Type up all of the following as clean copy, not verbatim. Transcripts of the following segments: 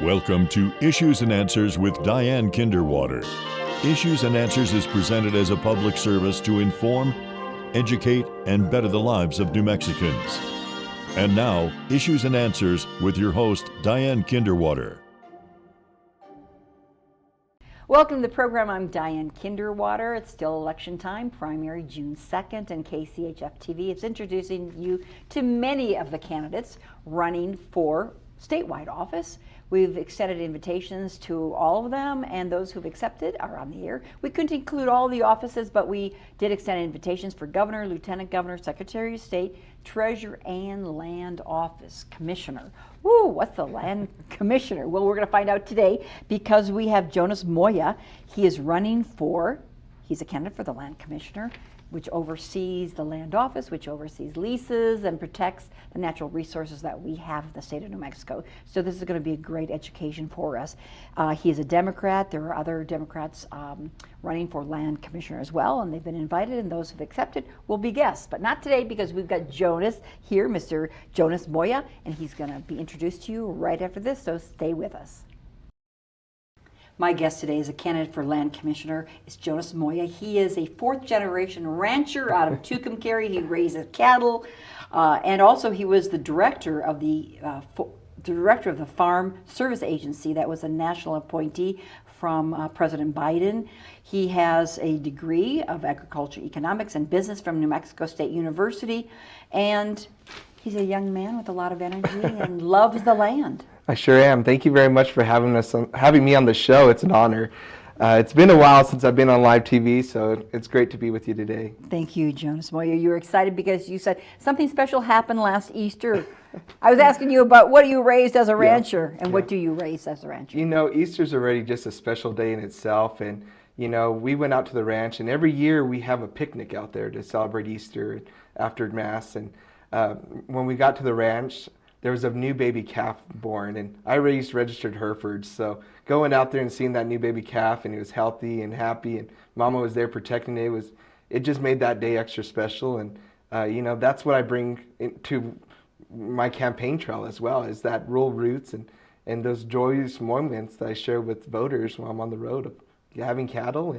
Welcome to Issues and Answers with Diane Kinderwater. Issues and Answers is presented as a public service to inform, educate, and better the lives of New Mexicans. And now, Issues and Answers with your host, Diane Kinderwater. Welcome to the program. I'm Diane Kinderwater. It's still election time, primary June 2nd, and KCHF TV is introducing you to many of the candidates running for statewide office. We've extended invitations to all of them, and those who've accepted are on the air. We couldn't include all the offices, but we did extend invitations for governor, lieutenant governor, secretary of state, treasurer, and land office commissioner. Woo, what's the land commissioner? Well, we're going to find out today because we have Jonas Moya. He is running for, he's a candidate for the land commissioner, which oversees the land office, which oversees leases and protects the natural resources that we have in the state of New Mexico. So this is going to be a great education for us. He is a Democrat. There are other Democrats running for land commissioner as well, and they've been invited, and those who've accepted will be guests. But not today, because we've got Jonas here, Mr. Jonas Moya, and he's going to be introduced to you right after this, so stay with us. My guest today is a candidate for land commissioner. It's Jonas Moya. He is a fourth-generation rancher out of Tucumcari. He raises cattle, and also he was the director of the Farm Service Agency. That was a national appointee from President Biden. He has a degree of agriculture, economics, and business from New Mexico State University, and he's a young man with a lot of energy and loves the land. I sure am. Thank you very much for having me on the show. It's an honor. It's been a while since I've been on live TV, so it's great to be with you today. Thank you, Jonas Moya. You were excited because you said something special happened last Easter. I was asking you about what you raised as a rancher, and what do you raise as a rancher? You know, Easter's already just a special day in itself, and you know, we went out to the ranch, and every year we have a picnic out there to celebrate Easter after Mass. And when we got to the ranch, there was a new baby calf born, and I raised registered Herefords. So going out there and seeing that new baby calf, and it was healthy and happy, and Mama was there protecting it, it just made that day extra special. And you know, that's what I bring to my campaign trail as well, is that rural roots and those joyous moments that I share with voters while I'm on the road of having cattle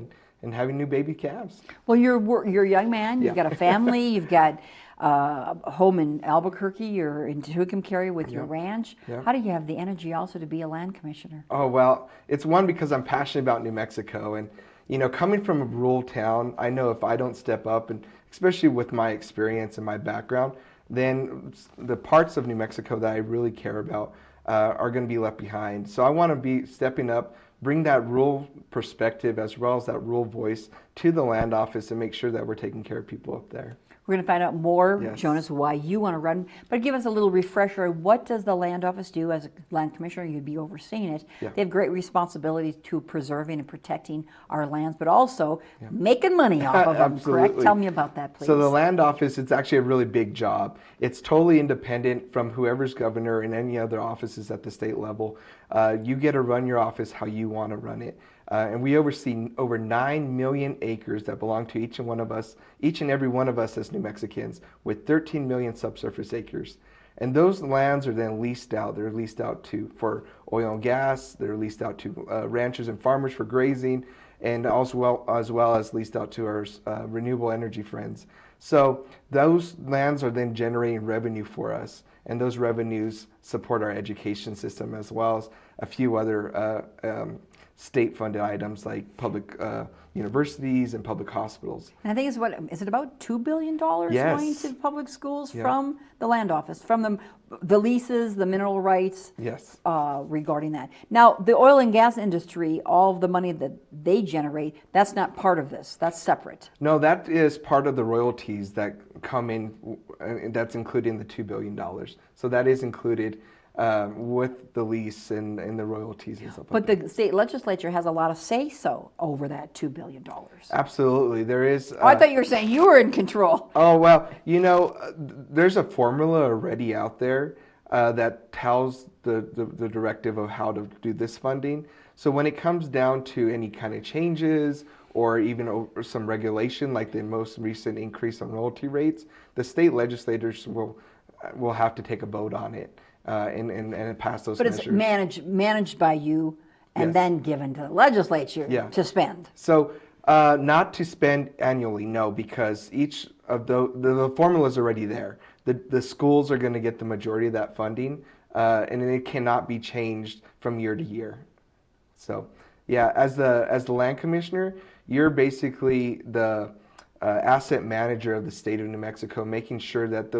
and having new baby calves. Well, you're a young man. You've got a family. You've got a home in Albuquerque or in Tucumcari with your ranch. How do you have the energy also to be a land commissioner? Oh, well, it's one, because I'm passionate about New Mexico. And, you know, coming from a rural town, I know if I don't step up, and especially with my experience and my background, then the parts of New Mexico that I really care about are going to be left behind. So I want to be stepping up, bring that rural perspective as well as that rural voice to the land office and make sure that we're taking care of people up there. We're going to find out more, Jonas, why you want to run. But give us a little refresher. What does the land office do as a land commissioner? You'd be overseeing it. They have great responsibilities to preserving and protecting our lands, but also making money off of them, correct? Tell me about that, please. So the land office, it's actually a really big job. It's totally independent from whoever's governor and any other offices at the state level. You get to run your office how you want to run it. And we oversee over 9 million acres that belong to each and every one of us as New Mexicans, with 13 million subsurface acres. And those lands are then leased out. They're leased out for oil and gas. They're leased out to ranchers and farmers for grazing, and as well as leased out to our renewable energy friends. So those lands are then generating revenue for us, and those revenues support our education system as well as a few other state-funded items like public universities and public hospitals. And I think is it about $2 billion going to public schools from the land office, from the leases, the mineral rights regarding that. Now, the oil and gas industry, all of the money that they generate, that's not part of this. That's separate. No, that is part of the royalties that come in, that's included in the $2 billion. So that is included with the lease and the royalties and stuff like that. But the state legislature has a lot of say-so over that $2 billion. Absolutely. There is... I thought you were saying you were in control. Oh, well, you know, there's a formula already out there that tells the directive of how to do this funding. So when it comes down to any kind of changes or even over some regulation, like the most recent increase on royalty rates, the state legislators will have to take a vote on it. and pass those But measures. it's managed by you and Yes. then given to the legislature Yeah. to spend. So not to spend annually, no, because each of the formula is already there. The schools are going to get the majority of that funding, and it cannot be changed from year to year. So, yeah, as the land commissioner, you're basically the asset manager of the state of New Mexico, making sure that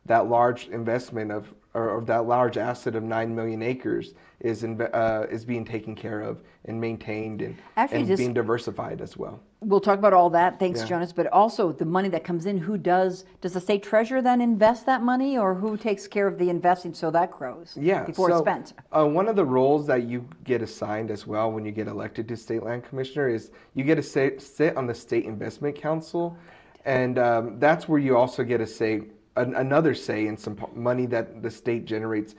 that large investment or that large asset of 9 million acres is being taken care of and maintained and being diversified as well. We'll talk about all that, thanks, Yeah. Jonas, but also the money that comes in, does the state treasurer then invest that money, or who takes care of the investing so that grows before it's spent? One of the roles that you get assigned as well when you get elected to state land commissioner is you get to sit on the state investment council, and that's where you also get a say, another say in some money that the state generates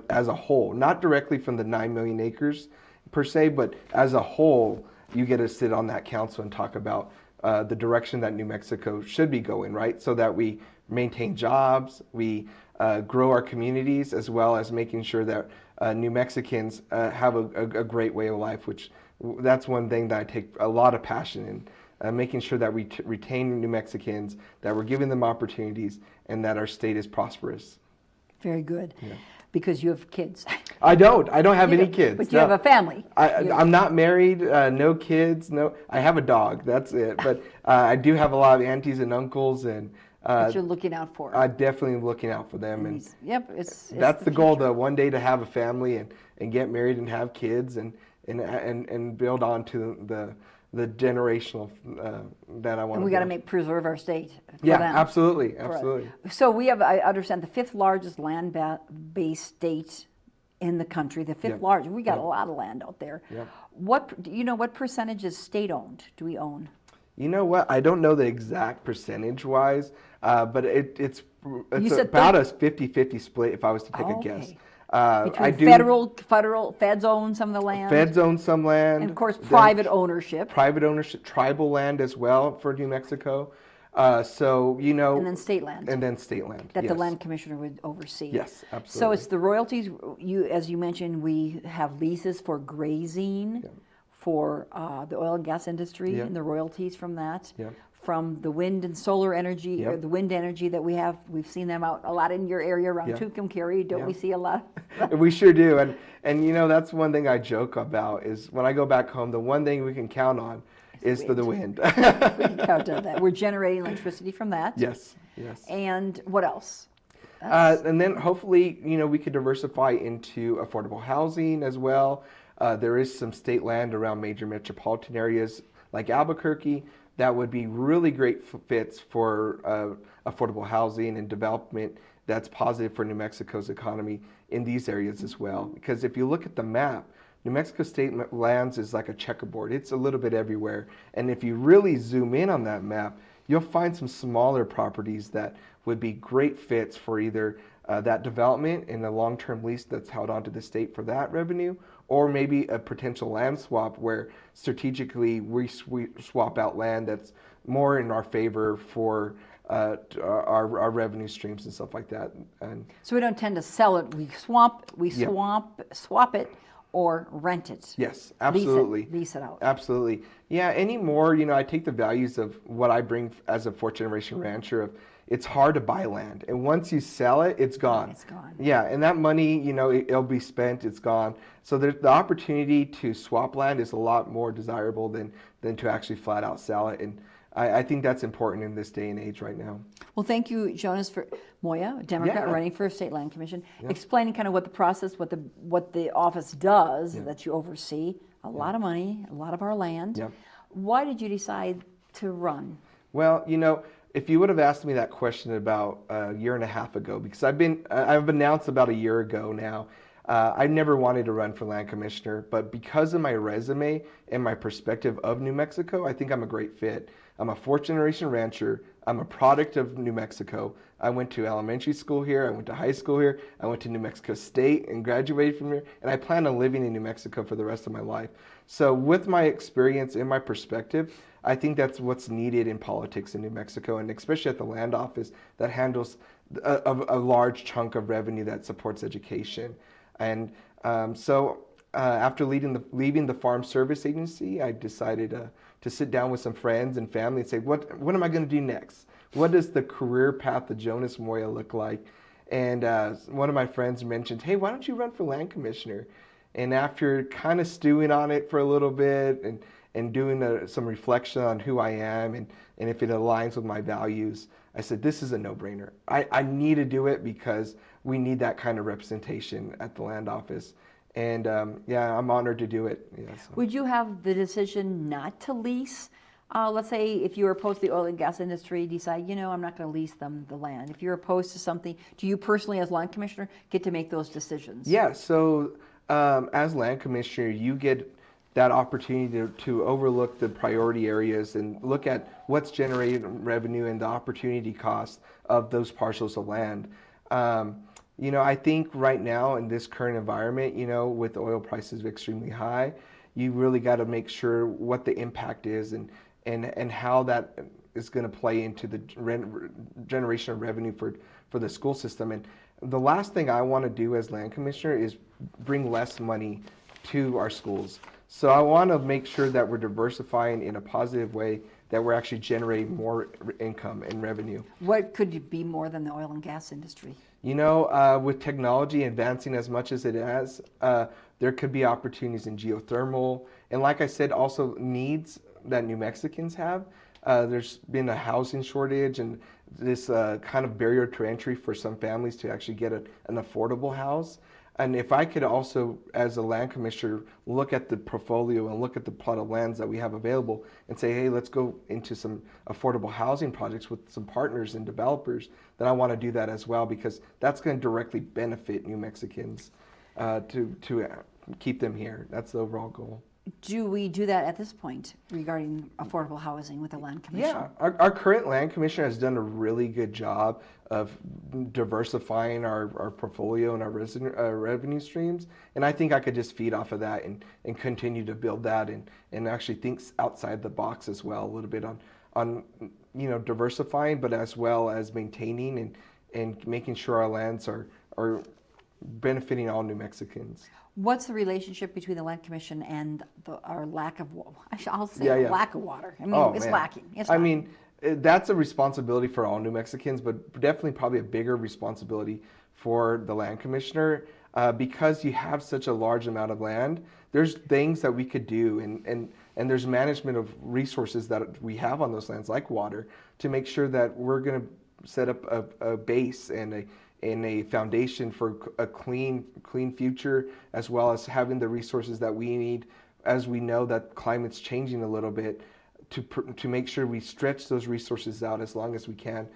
as a whole, not directly from the 9 million acres per se, but as a whole, you get to sit on that council and talk about the direction that New Mexico should be going, right? So that we maintain jobs, we grow our communities, as well as making sure that New Mexicans have a great way of life, which that's one thing that I take a lot of passion in, making sure that we retain New Mexicans, that we're giving them opportunities, and that our state is prosperous. Very good. Yeah. Because you have kids. I don't have any kids. But you have a family. I'm not married, no kids, no. I have a dog, that's it. But I do have a lot of aunties and uncles, and that you're looking out for. I definitely am looking out for them, and yep, that's the goal. One day to have a family and get married and have kids and build on to the generational that I want. And we got to preserve our state. For Yeah, them. absolutely. So we have, I understand, the 5th largest land-based state in the country. The 5th largest. We got a lot of land out there. Yep. Do you know what percentage is state-owned? Do we own? You know what? I don't know the exact percentage-wise, but it's about a 50-50 split if I was to take a guess. Between feds own some of the land. Feds own some land. And of course, private ownership. Private ownership, tribal land as well for New Mexico. So, And then state land. That the land commissioner would oversee. Yes, absolutely. So it's the royalties. As you mentioned, we have leases for grazing, for the oil and gas industry, and the royalties from that. From the wind and solar energy, or the wind energy that we have. We've seen them out a lot in your area around Tucumcari. Don't we see a lot? We sure do. And that's one thing I joke about is when I go back home, the one thing we can count on is the wind. We can count on that. We're generating electricity from that. Yes. And what else? And then hopefully, we could diversify into affordable housing as well. There is some state land around major metropolitan areas like Albuquerque that would be really great fits for affordable housing and development that's positive for New Mexico's economy in these areas as well. Because if you look at the map, New Mexico state lands is like a checkerboard. It's a little bit everywhere. And if you really zoom in on that map, you'll find some smaller properties that would be great fits for either that development in a long-term lease that's held onto the state for that revenue, or maybe a potential land swap where strategically we swap out land that's more in our favor for our revenue streams and stuff like that. And so we don't tend to sell it. We swap it or rent it. Yes, absolutely. Lease it out. Absolutely. Yeah, anymore, I take the values of what I bring as a fourth generation rancher of it's hard to buy land. And once you sell it, it's gone. It's gone. Yeah, and that money, it'll be spent, it's gone. So the opportunity to swap land is a lot more desirable than to actually flat out sell it. And I think that's important in this day and age right now. Well, thank you, Jonas Moya, a Democrat running for State Land Commission, explaining kind of what the process, what the office does that you oversee. A lot of money, a lot of our land. Why did you decide to run? Well, if you would have asked me that question about a year and a half ago, because I've announced about a year ago now, I never wanted to run for land commissioner, but because of my resume and my perspective of New Mexico, I think I'm a great fit. I'm a fourth generation rancher. I'm a product of New Mexico. I went to elementary school here. I went to high school here. I went to New Mexico State and graduated from here. And I plan on living in New Mexico for the rest of my life. So with my experience and my perspective, I think that's what's needed in politics in New Mexico, and especially at the land office that handles a large chunk of revenue that supports education. And after leaving the Farm Service Agency, I decided to sit down with some friends and family and say, what am I going to do next? What does the career path of Jonas Moya look like? And one of my friends mentioned, hey, why don't you run for land commissioner? And after kind of stewing on it for a little bit and doing some reflection on who I am and if it aligns with my values, I said, this is a no-brainer. I need to do it because we need that kind of representation at the land office. And yeah, I'm honored to do it. Yeah, so. Would you have the decision not to lease? Let's say if you were opposed to the oil and gas industry, decide, I'm not going to lease them the land. If you're opposed to something, do you personally as land commissioner get to make those decisions? Yeah, so as land commissioner, you get that opportunity to overlook the priority areas and look at what's generating revenue and the opportunity cost of those parcels of land. I think right now in this current environment, with oil prices extremely high, you really got to make sure what the impact is and how that is going to play into the generation of revenue for the school system. And the last thing I want to do as land commissioner is bring less money to our schools. So I want to make sure that we're diversifying in a positive way, that we're actually generating more income and revenue. What could be more than the oil and gas industry? With technology advancing as much as it has, there could be opportunities in geothermal. And like I said, also needs that New Mexicans have. There's been a housing shortage and this kind of barrier to entry for some families to actually get an affordable house. And if I could also, as a land commissioner, look at the portfolio and look at the plot of lands that we have available and say, hey, let's go into some affordable housing projects with some partners and developers, then I want to do that as well because that's going to directly benefit New Mexicans to keep them here. That's the overall goal. Do we do that at this point regarding affordable housing with the land commission? Yeah, our current land commissioner has done a really good job of diversifying our portfolio and our revenue streams. And I think I could just feed off of that and continue to build that and actually think outside the box as well, a little bit on diversifying, but as well as maintaining and making sure our lands are benefiting all New Mexicans. What's the relationship between the Land Commission and our lack of, I'll say lack of water? I mean, it's lacking. That's a responsibility for all New Mexicans, but definitely probably a bigger responsibility for the land commissioner because you have such a large amount of land. There's things that we could do and there's management of resources that we have on those lands like water to make sure that we're going to set up a base and a foundation for a clean future, as well as having the resources that we need, as we know that climate's changing a little bit, to make sure we stretch those resources out as long as we can,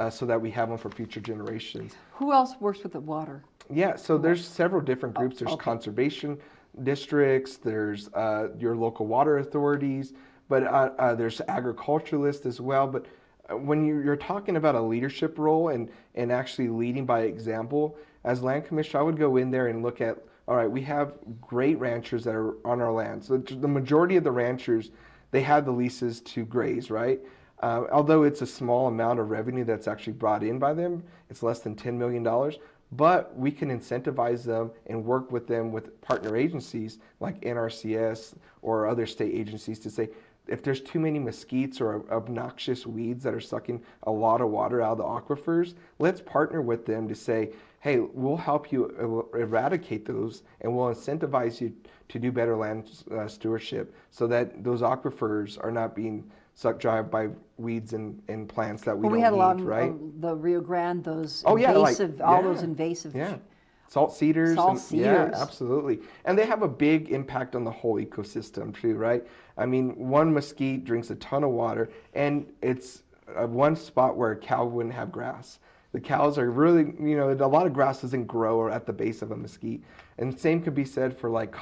so that we have them for future generations. Who else works with the water? Yeah, so there's several different groups. There's conservation districts, there's your local water authorities, but there's agriculturalists as well. But when you're talking about a leadership role and actually leading by example, as land commissioner, I would go in there and look at, all right, we have great ranchers that are on our land. So the majority of the ranchers, they have the leases to graze, right? Although it's a small amount of revenue that's actually brought in by them, it's less than $10 million, but we can incentivize them and work with them with partner agencies like NRCS or other state agencies to say, if there's too many mesquites or obnoxious weeds that are sucking a lot of water out of the aquifers, let's partner with them to say, hey, we'll help you eradicate those and we'll incentivize you to do better land stewardship so that those aquifers are not being sucked dry by weeds and plants that we don't need, right? We had a lot of the Rio Grande, those invasive, those invasive. Yeah. Salt cedars. Yeah, absolutely. And they have a big impact on the whole ecosystem too, right? I mean, one mesquite drinks a ton of water, and it's one spot where a cow wouldn't have grass. The cows are really, a lot of grass doesn't grow at the base of a mesquite. And same could be said for like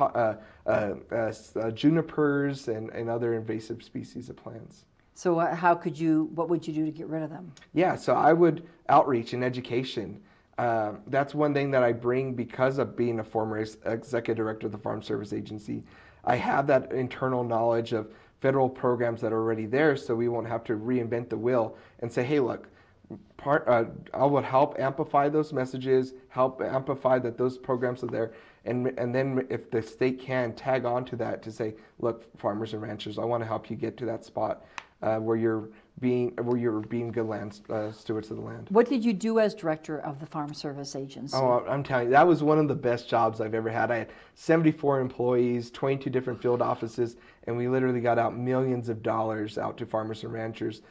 junipers and other invasive species of plants. So what would you do to get rid of them? Yeah, so I would outreach and education. That's one thing that I bring because of being a former executive director of the Farm Service Agency. I have that internal knowledge of federal programs that are already there, so we won't have to reinvent the wheel and say, hey, look, I would help amplify those messages, help amplify that those programs are there, and then if the state can tag on to that to say, look, farmers and ranchers, I want to help you get to that spot where you're being good land stewards of the land. What did you do as director of the Farm Service Agency? Oh, I'm telling you, that was one of the best jobs I've ever had. I had 74 employees, 22 different field offices, and we literally got out millions of dollars out to farmers and ranchers,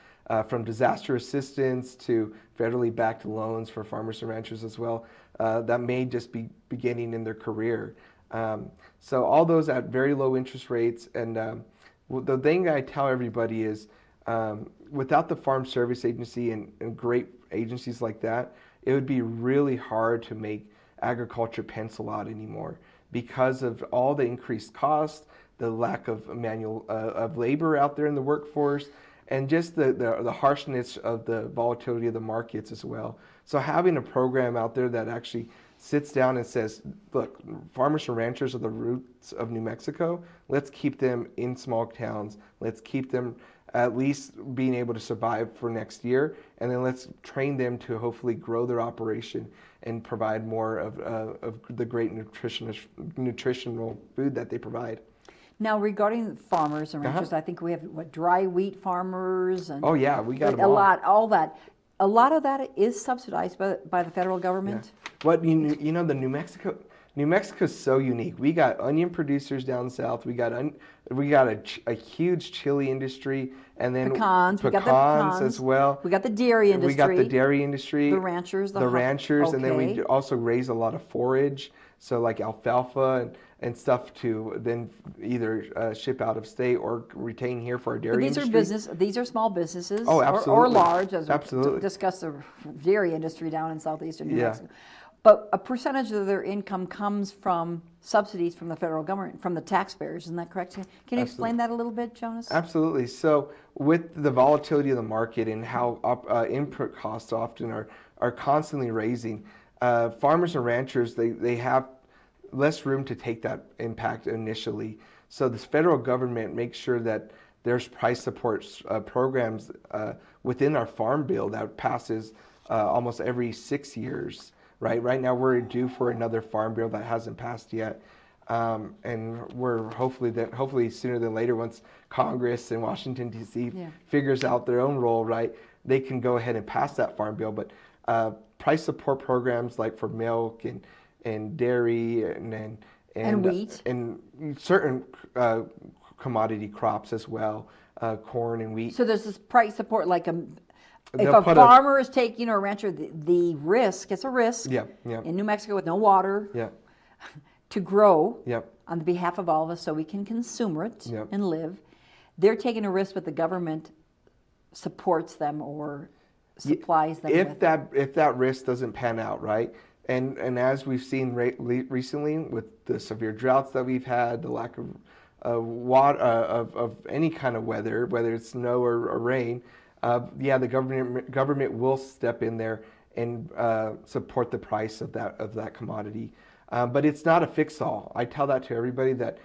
from disaster assistance to federally backed loans for farmers and ranchers as well, that may just be beginning in their career. So all those at very low interest rates. And the thing I tell everybody is, without the Farm Service Agency and great agencies like that, it would be really hard to make agriculture pencil out anymore because of all the increased costs, the lack of manual of labor out there in the workforce, and just the harshness of the volatility of the markets as well. So having a program out there that actually sits down and says, look, farmers and ranchers are the roots of New Mexico. Let's keep them in small towns. Let's keep them at least being able to survive for next year. And then let's train them to hopefully grow their operation and provide more of the great nutritional food that they provide. Now, regarding farmers and ranchers, I think we have dry wheat farmers and oh yeah, we got a lot, all that. A lot of that is subsidized by the federal government. Yeah. But you know, the New Mexico is so unique. We got onion producers down south. We got a huge chili industry, and then pecans. We got the pecans as well. We got the dairy industry. We got the dairy industry. The ranchers. Okay. And then we also raise a lot of forage, so like alfalfa and stuff to then either ship out of state or retain here for our dairy industry. These are small businesses. Oh, absolutely. Or large, as absolutely. we discussed the dairy industry down in southeastern New Yeah. Mexico. But a percentage of their income comes from subsidies from the federal government, from the taxpayers. Isn't that correct? Can you explain that a little bit, Jonas? Absolutely. So with the volatility of the market and how input costs often are constantly raising, farmers and ranchers, they have less room to take that impact initially. So the federal government makes sure that there's price support programs within our farm bill that passes almost every 6 years. Right now we're due for another farm bill that hasn't passed yet, and we're hopefully sooner than later, once Congress and Washington D.C. figures out their own role, right, they can go ahead and pass that farm bill. But price support programs like for milk and dairy and wheat and certain commodity crops as well, corn and wheat. So there's this price support, like if a farmer is taking, or a rancher, the risk, it's a risk in New Mexico with no water to grow on the behalf of all of us so we can consume it and live. They're taking a risk, but the government supports them or supplies them if that risk doesn't pan out, right? And as we've seen recently with the severe droughts that we've had, the lack of water, of any kind of weather, whether it's snow or rain, the government will step in there and support the price of that commodity. But it's not a fix-all. I tell that to everybody, that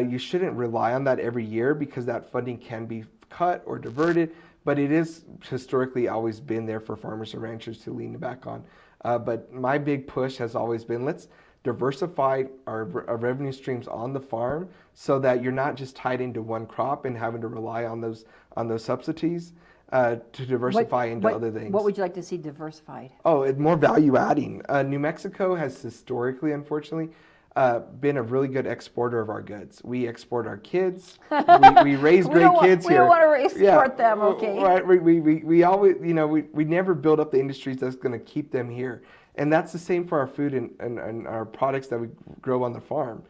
you shouldn't rely on that every year, because that funding can be cut or diverted. But it is historically always been there for farmers and ranchers to lean back on. But my big push has always been, let's diversify our revenue streams on the farm so that you're not just tied into one crop and having to rely on those subsidies. To diversify into other things. What would you like to see diversified? Oh, it's more value adding. New Mexico has historically, unfortunately, been a really good exporter of our goods. We export our kids. We raise great kids here. We don't want to export them, okay? Right. We always, we never build up the industries that's going to keep them here. And that's the same for our food and our products that we grow on the farm.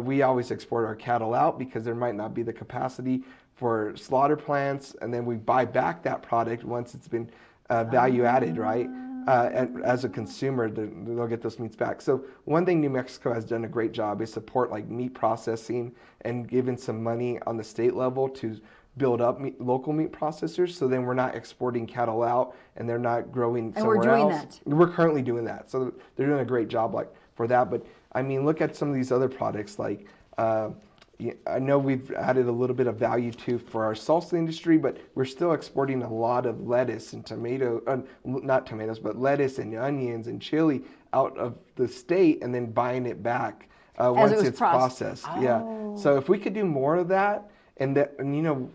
We always export our cattle out because there might not be the capacity for slaughter plants, and then we buy back that product once it's been value added, right? And as a consumer, they'll get those meats back. So one thing New Mexico has done a great job is support like meat processing and given some money on the state level to build up local meat processors. So then we're not exporting cattle out and they're not growing somewhere else. And we're doing that. We're currently doing that. So they're doing a great job for that. But I mean, look at some of these other products like I know we've added a little bit of value to for our salsa industry, but we're still exporting a lot of lettuce and not tomatoes, but lettuce and onions and chili out of the state and then buying it back once it's processed. Oh. Yeah. So if we could do more of that, and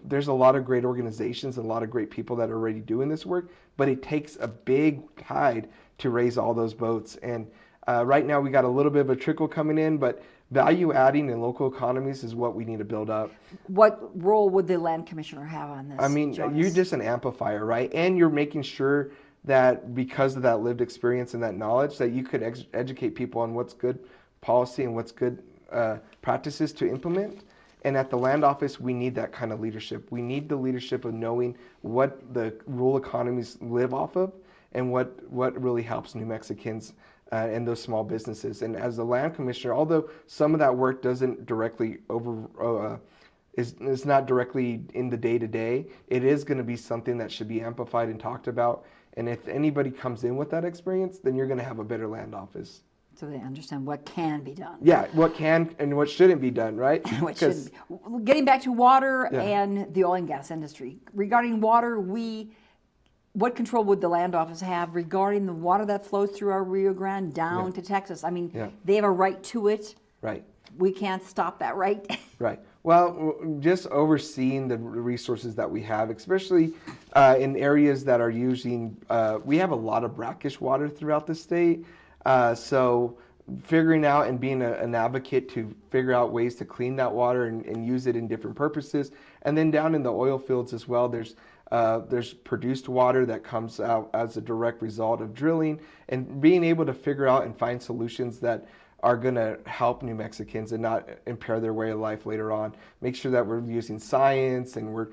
there's a lot of great organizations and a lot of great people that are already doing this work, but it takes a big tide to raise all those boats. And right now we got a little bit of a trickle coming in, but value adding in local economies is what we need to build up. What role would the land commissioner have on this? I mean, Jonas? you're just an amplifier, right? And you're making sure that because of that lived experience and that knowledge, that you could educate people on what's good policy and what's good practices to implement. And at the land office, we need that kind of leadership. We need the leadership of knowing what the rural economies live off of and what really helps New Mexicans and those small businesses. And as the land commissioner, although some of that work doesn't directly is not directly in the day-to-day, it is going to be something that should be amplified and talked about. And if anybody comes in with that experience, then you're going to have a better land office. So they understand what can be done. Yeah, what can and what shouldn't be done, right? What shouldn't be. Getting back to water and the oil and gas industry. Regarding water, what control would the land office have regarding the water that flows through our Rio Grande down to Texas? I mean, they have a right to it. Right. We can't stop that, right? Right. Well, just overseeing the resources that we have, especially in areas that are using, we have a lot of brackish water throughout the state. So figuring out and being an advocate to figure out ways to clean that water and use it in different purposes. And then down in the oil fields as well, there's produced water that comes out as a direct result of drilling, and being able to figure out and find solutions that are going to help New Mexicans and not impair their way of life later on. Make sure that we're using science and we're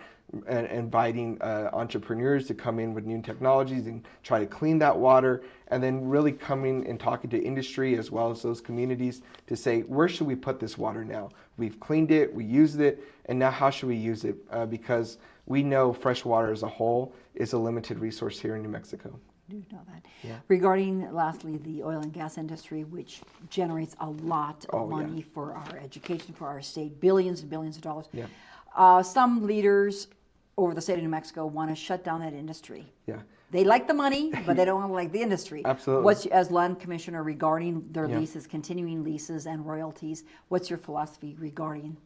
inviting entrepreneurs to come in with new technologies and try to clean that water, and then really coming and talking to industry as well as those communities to say, where should we put this water now? We've cleaned it, we used it, and now how should we use it? Because we know fresh water as a whole is a limited resource here in New Mexico. Do know that. Yeah. Regarding, lastly, the oil and gas industry, which generates a lot of money for our education, for our state, billions and billions of dollars. Yeah. Some leaders over the state of New Mexico want to shut down that industry. Yeah. They like the money, but they don't like the industry. Absolutely. What's, as land commissioner, regarding their leases, continuing leases and royalties, what's your philosophy regarding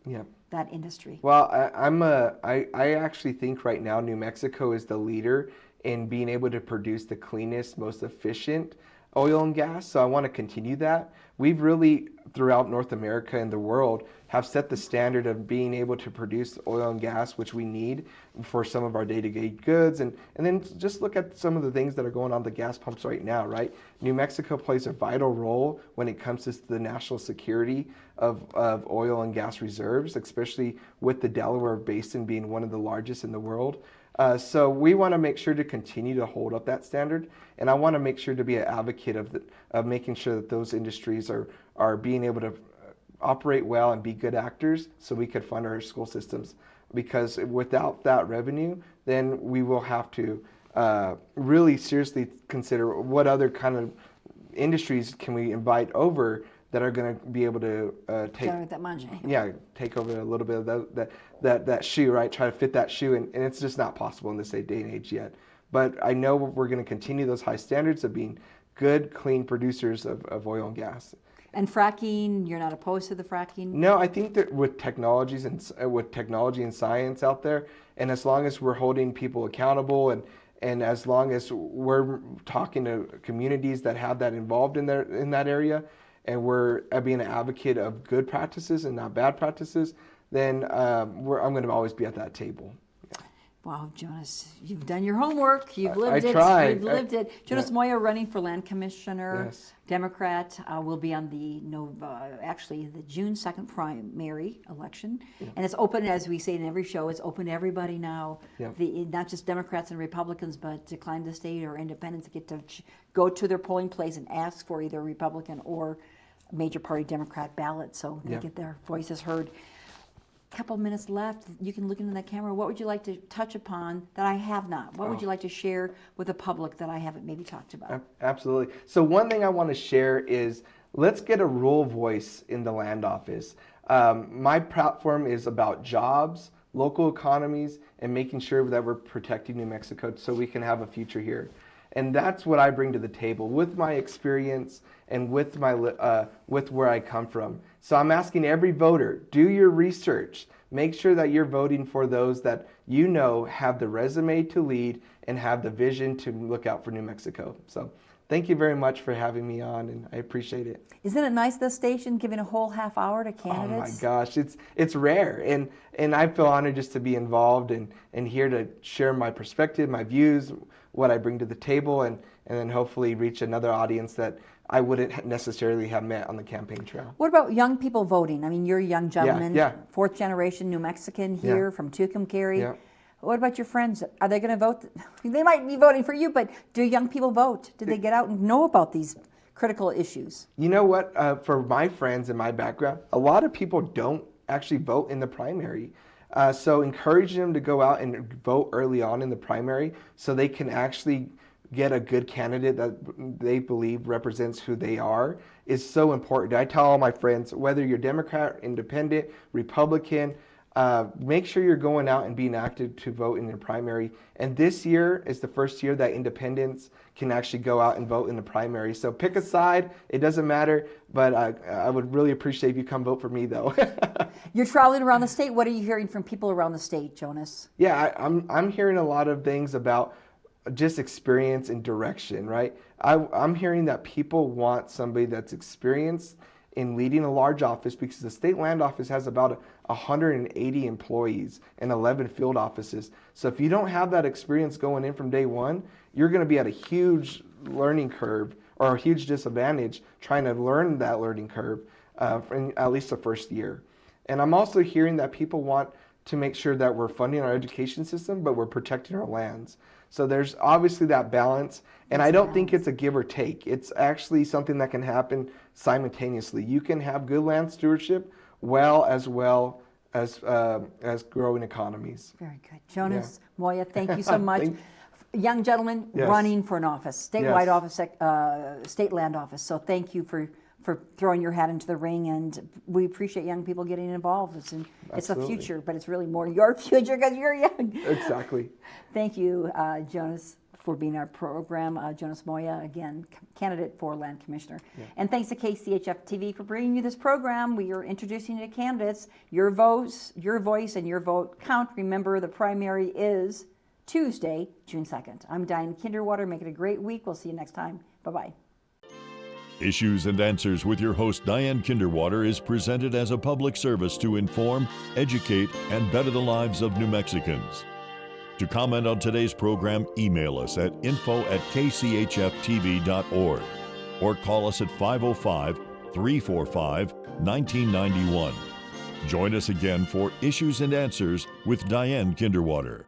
that industry? Well, I actually think right now New Mexico is the leader in being able to produce the cleanest, most efficient oil and gas. So I want to continue that. We've really, throughout North America and the world, have set the standard of being able to produce oil and gas, which we need for some of our day-to-day goods. And then just look at some of the things that are going on the gas pumps right now, right? New Mexico plays a vital role when it comes to the national security of oil and gas reserves, especially with the Delaware Basin being one of the largest in the world. So we want to make sure to continue to hold up that standard, and I want to make sure to be an advocate of making sure that those industries are being able to operate well and be good actors, so we could fund our school systems. Because without that revenue, then we will have to really seriously consider what other kind of industries can we invite over that are going to be able to generate that money. Yeah, take over a little bit of that shoe, right? Try to fit that shoe, and it's just not possible in this day and age yet. But I know we're going to continue those high standards of being good, clean producers of oil and gas. And fracking, you're not opposed to the fracking? No, I think that with technology and science out there, and as long as we're holding people accountable and as long as we're talking to communities that have that involved in that area, and we're being an advocate of good practices and not bad practices, then I'm going to always be at that table. Yeah. Wow, Jonas, you've done your homework. You've lived it. Tried. You've lived it. Jonas Moya running for land commissioner, Democrat, will be on the June 2nd primary election, and it's open, as we say in every show. It's open to everybody now. Yeah. Not just Democrats and Republicans, but decline to state or independents get to go to their polling place and ask for either Republican or major party Democrat ballot, so they get their voices heard. Couple minutes left. You can look into that camera. What would you like to touch upon that I have not? What would you like to share with the public that I haven't maybe talked about? Absolutely. So one thing I want to share is let's get a rural voice in the land office. My platform is about jobs, local economies, and making sure that we're protecting New Mexico so we can have a future here. And that's what I bring to the table with my experience and with with where I come from. So I'm asking every voter, do your research. Make sure that you're voting for those that you know have the resume to lead and have the vision to look out for New Mexico. So thank you very much for having me on, and I appreciate it. Isn't it nice, this station giving a whole half hour to Oh candidates? my gosh, it's rare, and I feel honored just to be involved and here to share my perspective, my views, what I bring to the table, and then hopefully reach another audience that I wouldn't necessarily have met on the campaign trail. What about young people voting? I mean, you're a young gentleman, yeah. fourth generation New Mexican here from Tucumcari. Yeah. What about your friends? Are they going to vote? They might be voting for you, but do young people vote? Do they get out and know about these critical issues? You know what? For my friends and my background, a lot of people don't actually vote in the primary. So encouraging them to go out and vote early on in the primary so they can actually get a good candidate that they believe represents who they are is so important. I tell all my friends, whether you're Democrat, Independent, Republican, make sure you're going out and being active to vote in your primary. And this year is the first year that independents can actually go out and vote in the primary. So pick a side. It doesn't matter, but I would really appreciate if you come vote for me, though. You're traveling around the state. What are you hearing from people around the state, Jonas? Yeah, I'm hearing a lot of things about just experience and direction, right? I'm hearing that people want somebody that's experienced in leading a large office because the state land office has about 180 employees and 11 field offices. So if you don't have that experience going in from day one, you're going to be at a huge learning curve or a huge disadvantage trying to learn that learning curve in at least the first year. And I'm also hearing that people want to make sure that we're funding our education system, but we're protecting our lands. So there's obviously that balance, and I don't think it's a give or take. It's actually something that can happen simultaneously. You can have good land stewardship well as growing economies. Very good. Jonas Moya, thank you so much. Young gentleman running for an office, statewide office, state land office. So thank you for throwing your hat into the ring, and we appreciate young people getting involved. It's a future, but it's really more your future because you're young. Exactly. Thank you, Jonas, for being our program. Jonas Moya, again, candidate for Land Commissioner. Yeah. And thanks to KCHF TV for bringing you this program. We are introducing you to candidates. Your voice and your vote count. Remember, the primary is Tuesday, June 2nd. I'm Diane Kinderwater. Make it a great week. We'll see you next time. Bye-bye. Issues and Answers with your host Diane Kinderwater is presented as a public service to inform, educate, and better the lives of New Mexicans. To comment on today's program, email us at info@kchftv.org or call us at 505-345-1991. Join us again for Issues and Answers with Diane Kinderwater.